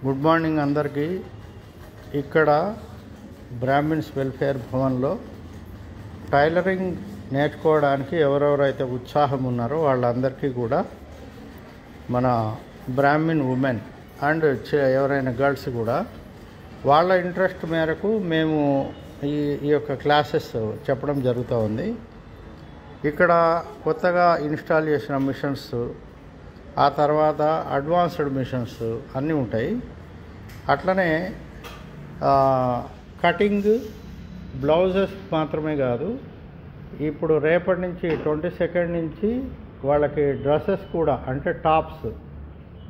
Good morning అందరికీ. ఇక్కడ Brahmins welfare భవన్లో టైలరింగ్ నేర్చుకోవడానికి ఎవరెవరైతే ఉత్సాహం ఉన్నారో వాళ్ళందరికీ కూడా మన బ్రాహ్మిన్ ఉమెన్ అండ్ ఎవరైనా గర్ల్స్ కూడా వాళ్ళ ఇంట్రెస్ట్ మేరకు మేము ఈ యొక్క క్లాసెస్ చెప్పడం జరుగుతూ ఉంది. ఇక్కడ కొత్తగా ఇన్స్టాల్ చేసిన మిషన్స్, ఆ తర్వాత అడ్వాన్స్డ్ మిషన్స్ అన్నీ ఉంటాయి. అట్లనే కటింగ్ బ్లౌజెస్ మాత్రమే కాదు, ఇప్పుడు రేపటి నుంచి 22 నుంచి వాళ్ళకి డ్రెస్సెస్ కూడా, అంటే టాప్స్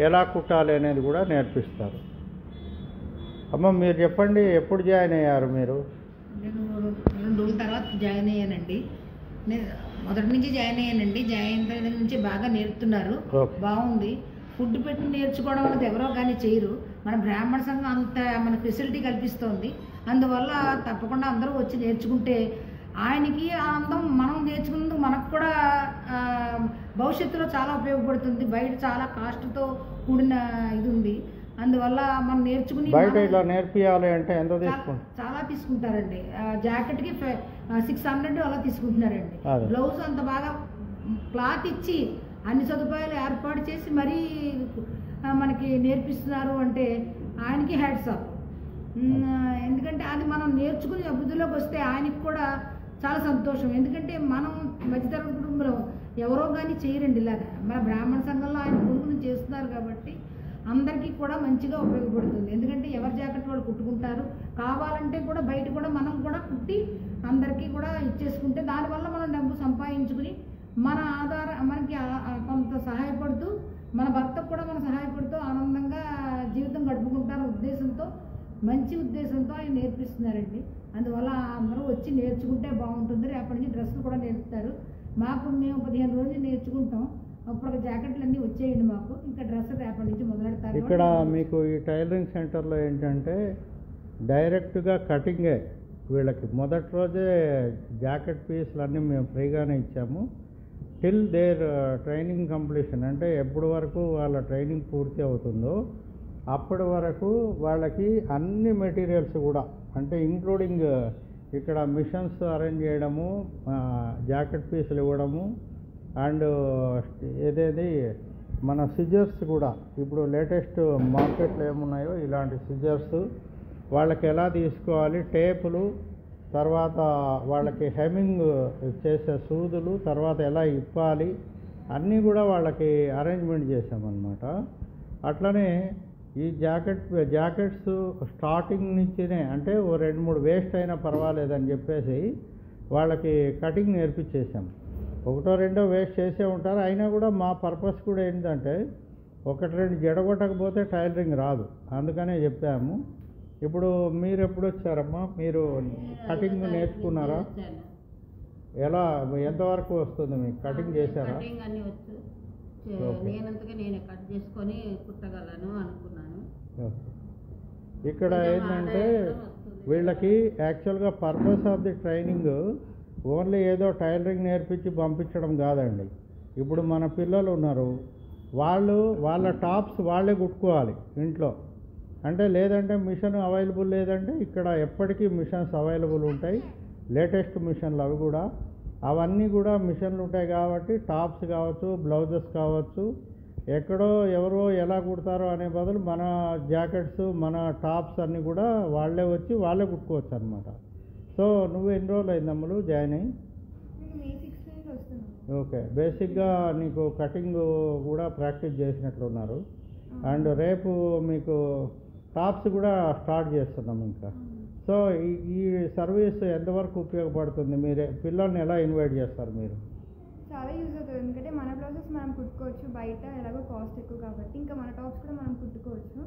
ఎలా కుట్టాలి అనేది కూడా నేర్పిస్తారు. అమ్మ మీరు చెప్పండి, ఎప్పుడు జాయిన్ అయ్యారు మీరు? నేను 2 రోజుల తర్వాత జాయిన్ అయ్యానండి. నేను మొదటి నుంచి జాయిన్ అయ్యానండి. జాయిన్ అయిన నుంచి బాగా నేర్పుతున్నారు, బాగుంది. ఫుడ్ పెట్టి నేర్చుకోవడం అనేది ఎవరో కానీ చేయరు. మన బ్రాహ్మణ సంఘం అంత మన ఫెసిలిటీ కల్పిస్తోంది. అందువల్ల తప్పకుండా అందరూ వచ్చి నేర్చుకుంటే ఆయనకి ఆనందం, మనం నేర్చుకున్నందుకు మనకు కూడా భవిష్యత్తులో చాలా ఉపయోగపడుతుంది. బయట చాలా కాస్ట్తో కూడిన ఇది ఉంది. అందువల్ల మనం నేర్చుకుని బయట ఇలా నేర్పియాలి అంటే ఎంత తీసుకుంటారు? చాలా తీసుకుంటారండి. జాకెట్కి 600 అలా తీసుకుంటున్నారండి. బ్లౌజ్ అంత బాగా క్లాత్ ఇచ్చి అన్ని సదుపాయాలు ఏర్పాటు చేసి మరీ మనకి నేర్పిస్తున్నారు అంటే ఆయనకి హ్యాట్స్ ఆఫ్. ఎందుకంటే అది మనం నేర్చుకుని అభివృద్ధిలోకి వస్తే ఆయనకి కూడా చాలా సంతోషం. ఎందుకంటే మనం మధ్యతరగతి కుటుంబంలో ఎవరో కానీ చేయరండి ఇలాగా. మన బ్రాహ్మణ సంఘంలో ఆయన కొనుక్కుని చేస్తున్నారు కాబట్టి అందరికీ కూడా మంచిగా ఉపయోగపడుతుంది. ఎందుకంటే ఎవరి జాకెట్ వాళ్ళు కుట్టుకుంటారు. కావాలంటే కూడా బయట కూడా మనం కూడా కుట్టి అందరికీ కూడా ఇచ్చేసుకుంటే దానివల్ల మనం డబ్బు సంపాదించుకుని మన మనకి కొంత సహాయపడుతూ, మన భర్తకు కూడా మనం సహాయపడుతూ ఆనందంగా జీవితం గడుపుకుంటారు ఉద్దేశంతో, మంచి ఉద్దేశంతో ఆయన నేర్పిస్తున్నారండి. అందువల్ల అందరూ వచ్చి నేర్చుకుంటే బాగుంటుంది. రేపటి నుంచి డ్రెస్సులు కూడా నేర్పుతారు. మేము 15 రోజులు నేర్చుకుంటాం. అప్పుడు జాకెట్లు అన్నీ వచ్చేయండి మాకు. ఇంకా డ్రెస్ రేపటి నుంచి మొదలెడతారు. ఇక్కడ మీకు ఈ టైలరింగ్ సెంటర్లో ఏంటంటే డైరెక్ట్గా కటింగే. వీళ్ళకి మొదటి రోజే జాకెట్ పీసులు అన్నీ మేము ఫ్రీగానే ఇచ్చాము. టిల్ దేర్ ట్రైనింగ్ కంప్లీషన్, అంటే ఎప్పటి వరకు వాళ్ళ ట్రైనింగ్ పూర్తి అవుతుందో అప్పటి వరకు వాళ్ళకి అన్ని మెటీరియల్స్ కూడా, అంటే ఇంక్లూడింగ్ ఇక్కడ మిషన్స్ అరేంజ్ చేయడము, జాకెట్ పీసులు ఇవ్వడము, అండ్ ఏదేది మన సిజర్స్ కూడా, ఇప్పుడు లేటెస్ట్ మార్కెట్లో ఏమున్నాయో ఇలాంటి సిజర్స్ వాళ్ళకి ఎలా తీసుకోవాలి, టేపులు, తర్వాత వాళ్ళకి హెమ్మింగ్ చేసే సూదులు, తర్వాత ఎలా ఇప్పాలి, అన్నీ కూడా వాళ్ళకి అరేంజ్మెంట్ చేసామన్నమాట. అట్లనే ఈ జాకెట్స్ స్టార్టింగ్ నుంచినే, అంటే ఓ 2-3 వేస్ట్ అయినా పర్వాలేదని చెప్పేసి వాళ్ళకి కటింగ్ నేర్పించేసాం. 1-2 వేస్ట్ చేసే ఉంటారు. అయినా కూడా మా పర్పస్ కూడా ఏంటంటే 1-2 జడగొట్టకపోతే టైలరింగ్ రాదు, అందుకనే చెప్పాము. ఇప్పుడు మీరు ఎప్పుడు వచ్చారమ్మా? మీరు కటింగ్ నేర్చుకున్నారా? ఎలా, ఎంతవరకు వస్తుంది మీకు? కటింగ్ చేశారా? నేనే కట్ చేసుకొని కుట్టగలను అనుకున్నాను. ఇక్కడ ఏంటంటే వీళ్ళకి యాక్చువల్గా purpose of the training only ఏదో టైలరింగ్ నేర్పించి పంపించడం కాదండి. ఇప్పుడు మన పిల్లలు ఉన్నారు, వాళ్ళ టాప్స్ వాళ్ళే కుట్టుకోవాలి ఇంట్లో. అంటే లేదంటే మిషన్ అవైలబుల్ లేదంటే ఇక్కడ ఎప్పటికీ మిషన్స్ అవైలబుల్ ఉంటాయి. లేటెస్ట్ మిషన్లు అవి కూడా, అవన్నీ కూడా మిషన్లు ఉంటాయి కాబట్టి టాప్స్ కావచ్చు, బ్లౌజెస్ కావచ్చు, ఎక్కడో ఎవరో ఎలా కుడతారో అనే బదులు మన జాకెట్స్, మన టాప్స్ అన్నీ కూడా వాళ్ళే వచ్చి వాళ్ళే కుట్టుకోవచ్చు అనమాట. సో నువ్వు ఎన్ని రోజులు అయిందమ్ములు జాయిన్ అయ్యి? ఓకే, బేసిక్గా నీకు కటింగ్ కూడా ప్రాక్టీస్ చేసినట్లున్నారు. అండ్ రేపు మీకు టాప్స్ కూడా స్టార్ట్ చేస్తున్నాం ఇంకా. సో ఈ సర్వీస్ ఎంతవరకు ఉపయోగపడుతుంది? మీరే పిల్లల్ని ఎలా ఇన్వైట్ చేస్తారు మీరు? చాలా యూజ్ అవుతుంది. ఎందుకంటే మన బ్లౌజెస్ మనం కుట్టుకోవచ్చు, బయట ఎలాగో కాస్ట్ ఎక్కువ కాబట్టి ఇంకా మన టాప్స్ కూడా మనం కుట్టుకోవచ్చు.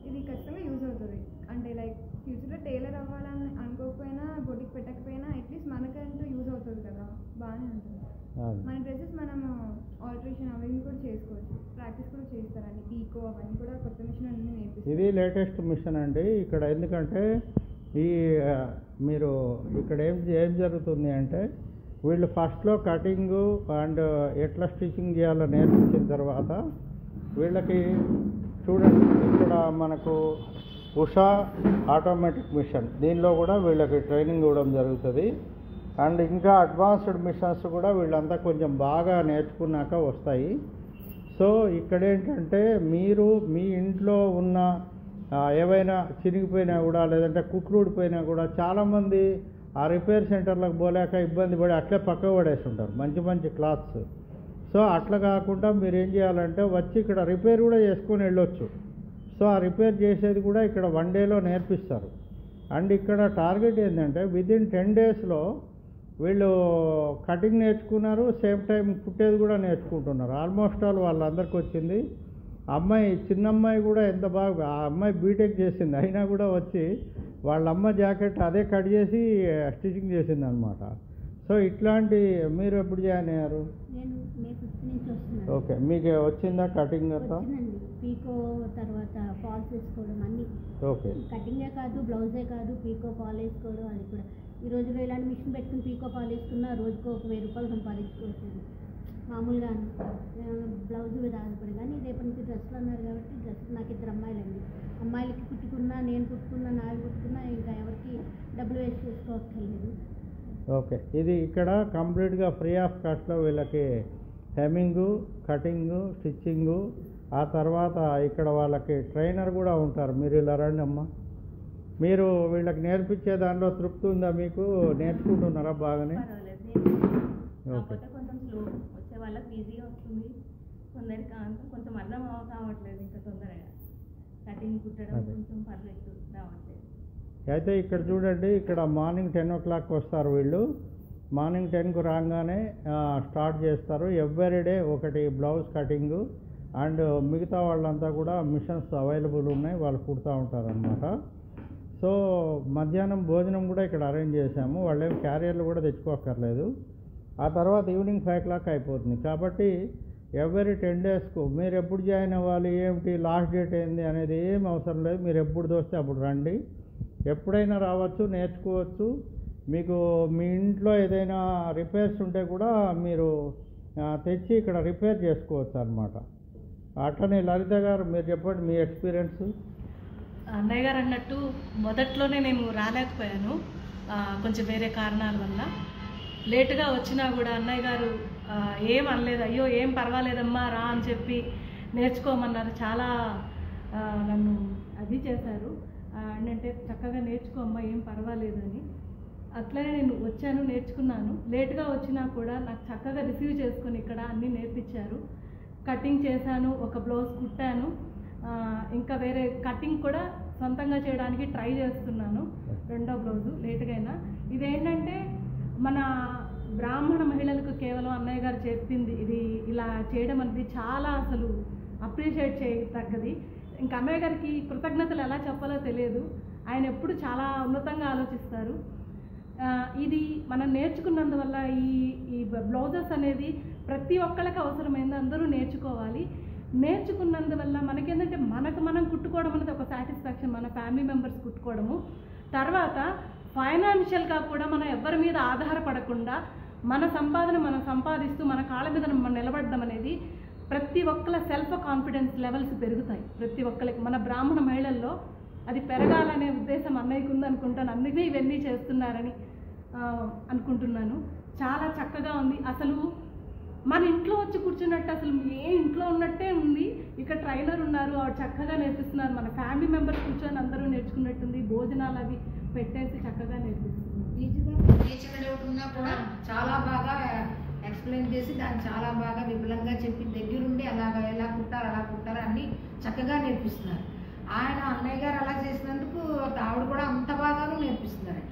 ఇది ఖచ్చితంగా యూజ్ అవుతుంది. అంటే లైక్ ఫ్యూచర్లో టైలర్ అవ్వాలని అనుకోకపోయినా, బొటిక్ పెట్టకపోయినా అట్లీస్ట్ మనకంటూ యూజ్ అవుతుంది కదా, బాగానే ఉంటుంది. మన డ్రెస్సెస్ మనం ఆల్టరేషన్ అవన్నీ కూడా చేసుకోవచ్చు, ప్రాక్టీస్ కూడా చేస్తారండి. పీకో అవన్నీ కూడా కొత్త మిషన్ అన్నీ నేర్పిస్తారు. ఇది లేటెస్ట్ మిషన్ అండి ఇక్కడ. ఎందుకంటే మీరు ఇక్కడ ఏం జరుగుతుంది అంటే వీళ్ళు ఫస్ట్లో కటింగు అండ్ ఎట్లా స్టిచ్చింగ్ చేయాలో నేర్పించిన తర్వాత వీళ్ళకి చూడండి ఇక్కడ మనకు ఉషా ఆటోమేటిక్ మిషన్, దీనిలో కూడా వీళ్ళకి ట్రైనింగ్ ఇవ్వడం జరుగుతుంది. అండ్ ఇంకా అడ్వాన్స్డ్ మిషన్స్ కూడా వీళ్ళంతా కొంచెం బాగా నేర్చుకున్నాక వస్తాయి. సో ఇక్కడ ఏంటంటే మీరు మీ ఇంట్లో ఉన్న ఏవైనా చిరిగిపోయినా కూడా లేదంటే కుట్లుడిపోయినా కూడా చాలామంది ఆ రిపేర్ సెంటర్లకు పోలేక ఇబ్బంది పడి అట్లే పక్క పడేస్తుంటారు మంచి మంచి క్లాత్స్. సో అట్లా కాకుండా మీరు ఏం చేయాలంటే వచ్చి ఇక్కడ రిపేర్ కూడా చేసుకొని వెళ్ళొచ్చు. సో ఆ రిపేర్ చేసేది కూడా ఇక్కడ 1 డేలో నేర్పిస్తారు. అండ్ ఇక్కడ టార్గెట్ ఏంటంటే విదిన్ 10 డేస్లో వీళ్ళు కటింగ్ నేర్చుకున్నారు, సేమ్ టైం కుట్టేది కూడా నేర్చుకుంటున్నారు. ఆల్మోస్ట్ ఆల్ వాళ్ళందరికీ వచ్చింది. అమ్మాయి చిన్న అమ్మాయి కూడా ఎంత బాగా, ఆ అమ్మాయి బీటెక్ చేసింది అయినా కూడా వచ్చి వాళ్ళ అమ్మ జాకెట్ అదే కట్ చేసి స్టిచ్చింగ్ చేసింది అనమాట. సో ఇట్లాంటి మీరు ఎప్పుడు జాయిన్ అయ్యారు? ఓకే, మీకు వచ్చిందా కటింగ్ అంతా? పీకో తర్వాత ఫాల్స్ వేసుకోవడం అన్ని. ఓకే, కటింగే కాదు, బ్లౌజే కాదు, పీకో ఫాల్ వేసుకోవడం. అది కూడా ఈ రోజులో ఇలాంటి మిషన్ పెట్టుకుని పీకో ఫాల్ వేసుకున్నా రోజుకు ఒక 1000 రూపాయలు సంపాదించుకోవచ్చు మామూలుగా. బ్లౌజ్ మీద ఆధారపడి. కానీ రేపటి నుంచి డ్రెస్సులు అన్నారు కాబట్టి డ్రెస్ నాకు 2 అమ్మాయిలండి. అమ్మాయిలకి కుట్టుకున్నా, నేను కుట్టుకున్నా, నాది కుట్టుకున్నా ఇంకా ఎవరికి డబ్బులు వేస్ట్ చేసుకోవట్లేదు. ఓకే, ఇది ఇక్కడ కంప్లీట్గా ఫ్రీ ఆఫ్ కాస్ట్లో వీళ్ళకి హెమ్మింగు, కటింగు, స్టిచ్చింగు, ఆ తర్వాత ఇక్కడ వాళ్ళకి ట్రైనర్ కూడా ఉంటారు. మీరు ఇలా రండి అమ్మ. మీరు వీళ్ళకి నేర్పించే దాంట్లో తృప్తి ఉందా మీకు? నేర్చుకుంటున్నారా బాగానే? ఓకే, కొంచెం స్లో వచ్చే వాళ్ళకి ఈజీగా వస్తుంది, కొందరికి కొంచెం అర్థం కావట్లేదు ఇంకా తొందరగా కటింగ్ కుట్టడం కొంచెం పర్ఫెక్ట్ రావట్లేదు. అయితే ఇక్కడ చూడండి, ఇక్కడ మార్నింగ్ 10 o'clock వస్తారు వీళ్ళు. మార్నింగ్ 10కు రాగానే స్టార్ట్ చేస్తారు. ఎవ్రీడే ఒకటి బ్లౌజ్ కటింగు. అండ్ మిగతా వాళ్ళంతా కూడా మిషన్స్ అవైలబుల్ ఉన్నాయి, వాళ్ళు కుడుతూ ఉంటారు అన్నమాట. సో మధ్యాహ్నం భోజనం కూడా ఇక్కడ అరేంజ్ చేశాము. వాళ్ళేం క్యారియర్లు కూడా తెచ్చుకోక్కర్లేదు. ఆ తర్వాత ఈవినింగ్ 5 o'clock అయిపోతుంది. కాబట్టి ఎవ్రీ 10 daysకు మీరు ఎప్పుడు జాయిన్ అవ్వాలి, ఏమిటి లాస్ట్ డేట్ ఏంది అనేది ఏం అవసరం లేదు. మీరు ఎప్పుడు దోస్తే అప్పుడు రండి, ఎప్పుడైనా రావచ్చు, నేర్చుకోవచ్చు. మీకు మీ ఇంట్లో ఏదైనా రిపేర్స్ ఉంటే కూడా మీరు తెచ్చి ఇక్కడ రిపేర్ చేసుకోవచ్చు అన్నమాట. అట్లనే లలిత గారు మీరు చెప్పండి మీ ఎక్స్పీరియన్స్. అన్నయ్య గారు అన్నట్టు మొదట్లోనే నేను రాలేకపోయాను, కొంచెం వేరే కారణాల వల్ల. లేటుగా వచ్చినా కూడా అన్నయ్య గారు ఏం అనలేదు, అయ్యో ఏం పర్వాలేదమ్మా రా అని చెప్పి నేర్చుకోమన్నారు. చాలా నన్ను అది చేశారు, అంటే చక్కగా నేర్చుకోమ్మా ఏం పర్వాలేదు అని. అట్లనే నేను వచ్చాను, నేర్చుకున్నాను. లేటుగా వచ్చినా కూడా నాకు చక్కగా రిసీవ్ చేసుకొని ఇక్కడ అన్నీ నేర్పించారు. కటింగ్ చేశాను, ఒక బ్లౌజ్ కుట్టాను, ఇంకా వేరే కటింగ్ కూడా సొంతంగా చేయడానికి ట్రై చేస్తున్నాను. 2వ బ్లౌజు లేటుగా అయినా. ఇదేంటంటే మన బ్రాహ్మణ మహిళలకు కేవలం అన్నయ్య గారు చెప్పింది ఇది ఇలా చేయడం అనేది చాలా అసలు అప్రిషియేట్ చేయతగ్గది. ఇంకా అన్నయ్య గారికి కృతజ్ఞతలు ఎలా చెప్పాలో తెలియదు. ఆయన ఎప్పుడు చాలా ఉన్నతంగా ఆలోచిస్తారు. ఇది మనం నేర్చుకున్నందువల్ల ఈ బ్లౌజెస్ అనేది ప్రతి ఒక్కళ్ళకి అవసరమైంది, అందరూ నేర్చుకోవాలి. నేర్చుకున్నందువల్ల మనకేంటంటే మనకు మనం కుట్టుకోవడం అనేది ఒక సాటిస్ఫాక్షన్, మన ఫ్యామిలీ మెంబర్స్ కుట్టుకోవడము. తర్వాత ఫైనాన్షియల్గా కూడా మనం ఎవరి మీద ఆధారపడకుండా మన సంపాదన మనం సంపాదిస్తూ మన కాళ్ళ మీద మనం నిలబడడం అనేది ప్రతి ఒక్కళ్ళ సెల్ఫ్ కాన్ఫిడెన్స్ లెవెల్స్ పెరుగుతాయి. ప్రతి ఒక్కరికి మన బ్రాహ్మణ మహిళల్లో అది పెరగాలనే ఉద్దేశం అన్నయ్యకు ఉంది అనుకుంటాను. అందుకే ఇవన్నీ చేస్తున్నారని అనుకుంటున్నాను. చాలా చక్కగా ఉంది. అసలు మన ఇంట్లో వచ్చి కూర్చున్నట్టు అసలు ఏ ఇంట్లో ఉన్నట్టే ఉంది. ఇక్కడ ట్రైనర్ ఉన్నారు, ఆవిడ చక్కగా నేర్పిస్తున్నారు. మన ఫ్యామిలీ మెంబర్స్ కూర్చొని అందరూ నేర్చుకున్నట్టుంది. భోజనాలు అవి పెట్టేసి చక్కగా నేర్పిస్తున్నారు. టీచర్ డౌట్ ఉన్నా కూడా చాలా బాగా ఎక్స్ప్లెయిన్ చేసి దాన్ని చాలా బాగా విపులంగా చెప్పి దగ్గరుండి అలాగా ఎలా కుట్టారు అన్నీ చక్కగా నేర్పిస్తున్నారు. ఆయన అన్నయ్య గారు అలా చేసినందుకు ఆవిడ కూడా అంత బాగాను నేర్పిస్తున్నారు.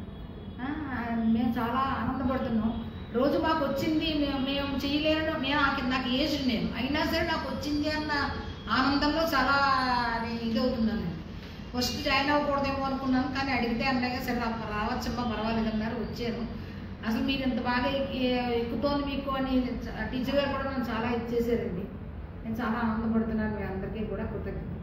మేము చాలా ఆనందపడుతున్నాం. రోజు మాకు వచ్చింది, మేము చేయలేను, నాకు ఏజ్ నేను అయినా సరే నాకు వచ్చింది అన్న ఆనందంలో చాలా ఇదవుతున్నాను. ఫస్ట్ జాయిన్ అవ్వకూడదేమో అనుకున్నాను, కానీ అడిగితే అన్నయ్య సరే రావచ్చమ్మా పర్వాలేదన్నారు, వచ్చాను. అసలు మీరు ఇంత బాగా ఎక్కుతోంది మీకు అని టీచర్ గారు కూడా నన్ను చాలా ఇచ్చేసారండి. నేను చాలా ఆనందపడుతున్నాను. మీ అందరికీ కూడా కృతజ్ఞత.